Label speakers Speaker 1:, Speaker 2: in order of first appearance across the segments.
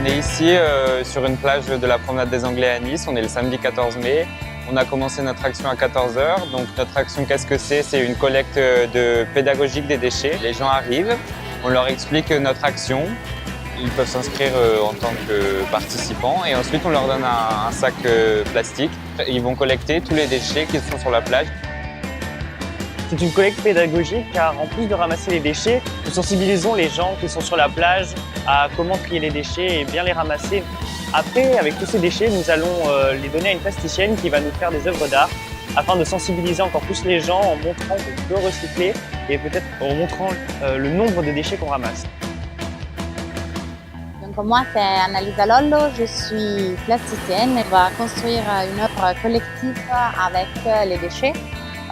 Speaker 1: On est ici sur une plage de la promenade des Anglais à Nice, on est le samedi 14 mai. On a commencé notre action à 14 h. Donc notre action, qu'est-ce que c'est? C'est une collecte pédagogique des déchets. Les gens arrivent, on leur explique notre action. Ils peuvent s'inscrire en tant que participants et ensuite on leur donne un sac plastique. Ils vont collecter tous les déchets qui sont sur la plage.
Speaker 2: C'est une collecte pédagogique car en plus de ramasser les déchets, nous sensibilisons les gens qui sont sur la plage à comment trier les déchets et bien les ramasser. Après, avec tous ces déchets, nous allons les donner à une plasticienne qui va nous faire des œuvres d'art afin de sensibiliser encore plus les gens en montrant qu'on peut recycler et peut-être en montrant le nombre de déchets qu'on ramasse.
Speaker 3: Donc moi, c'est Annalisa Lollo, je suis plasticienne. On va construire une œuvre collective avec les déchets.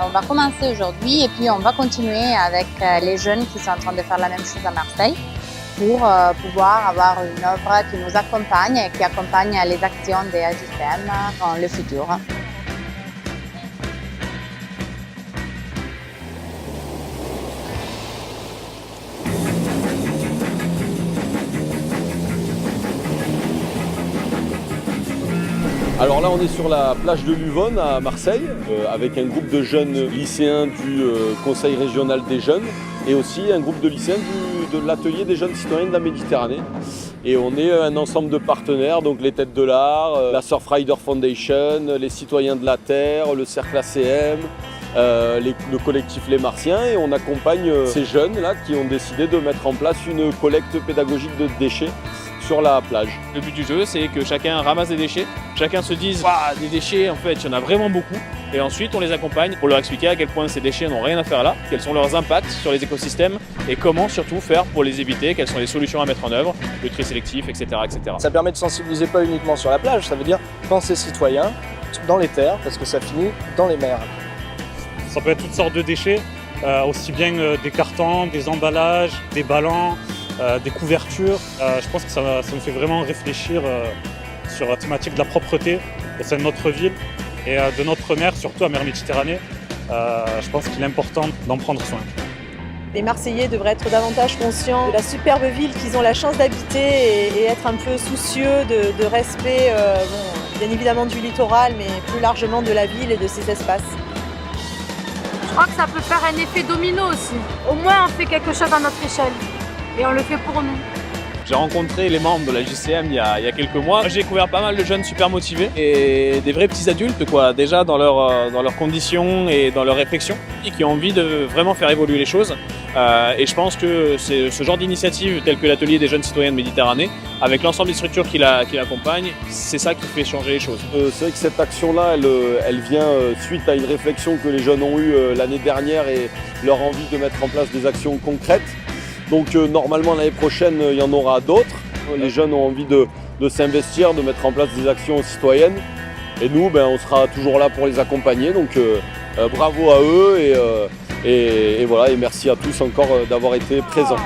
Speaker 3: On va commencer aujourd'hui et puis on va continuer avec les jeunes qui sont en train de faire la même chose à Marseille pour pouvoir avoir une œuvre qui nous accompagne et qui accompagne les actions des AJCM dans le futur.
Speaker 4: Alors là, on est sur la plage de Luvonne à Marseille avec un groupe de jeunes lycéens du Conseil régional des jeunes et aussi un groupe de lycéens de l'atelier des jeunes citoyens de la Méditerranée. Et on est un ensemble de partenaires, donc les Têtes de l'Art, la Surfrider Foundation, les Citoyens de la Terre, le Cercle ACM, le collectif Les Martiens, et on accompagne ces jeunes-là qui ont décidé de mettre en place une collecte pédagogique de déchets sur la plage.
Speaker 5: Le but du jeu, c'est que chacun ramasse des déchets, chacun se dise waouh, des déchets, en fait, il y en a vraiment beaucoup. Et ensuite, on les accompagne pour leur expliquer à quel point ces déchets n'ont rien à faire là, quels sont leurs impacts sur les écosystèmes et comment surtout faire pour les éviter, quelles sont les solutions à mettre en œuvre, le tri sélectif, etc., etc.
Speaker 6: Ça permet de sensibiliser pas uniquement sur la plage, ça veut dire penser citoyen dans les terres, parce que ça finit dans les mers.
Speaker 7: Ça peut être toutes sortes de déchets, aussi bien des cartons, des emballages, des ballons, des couvertures. Je pense que ça nous fait vraiment réfléchir sur la thématique de la propreté au sein de notre ville et de notre mer, surtout à mer Méditerranée. Je pense qu'il est important d'en prendre soin.
Speaker 8: Les Marseillais devraient être davantage conscients de la superbe ville qu'ils ont la chance d'habiter et être un peu soucieux de respect, bien évidemment du littoral, mais plus largement de la ville et de ses espaces.
Speaker 9: Je crois que ça peut faire un effet domino aussi. Au moins, on fait quelque chose à notre échelle et on le fait pour nous.
Speaker 5: J'ai rencontré les membres de la JCM il y a quelques mois. J'ai découvert pas mal de jeunes super motivés et des vrais petits adultes, quoi, déjà dans leurs conditions et dans leurs réflexions, et qui ont envie de vraiment faire évoluer les choses. Et je pense que c'est ce genre d'initiative, telle que l'atelier des jeunes citoyens de Méditerranée, avec l'ensemble des structures qui l'accompagnent, c'est ça qui fait changer les choses.
Speaker 4: C'est vrai que cette action-là, elle vient suite à une réflexion que les jeunes ont eue l'année dernière et leur envie de mettre en place des actions concrètes. Donc normalement l'année prochaine, il y en aura d'autres. Les jeunes ont envie de s'investir, de mettre en place des actions citoyennes. Et nous, on sera toujours là pour les accompagner. Donc bravo à eux et voilà. Et merci à tous encore d'avoir été présents.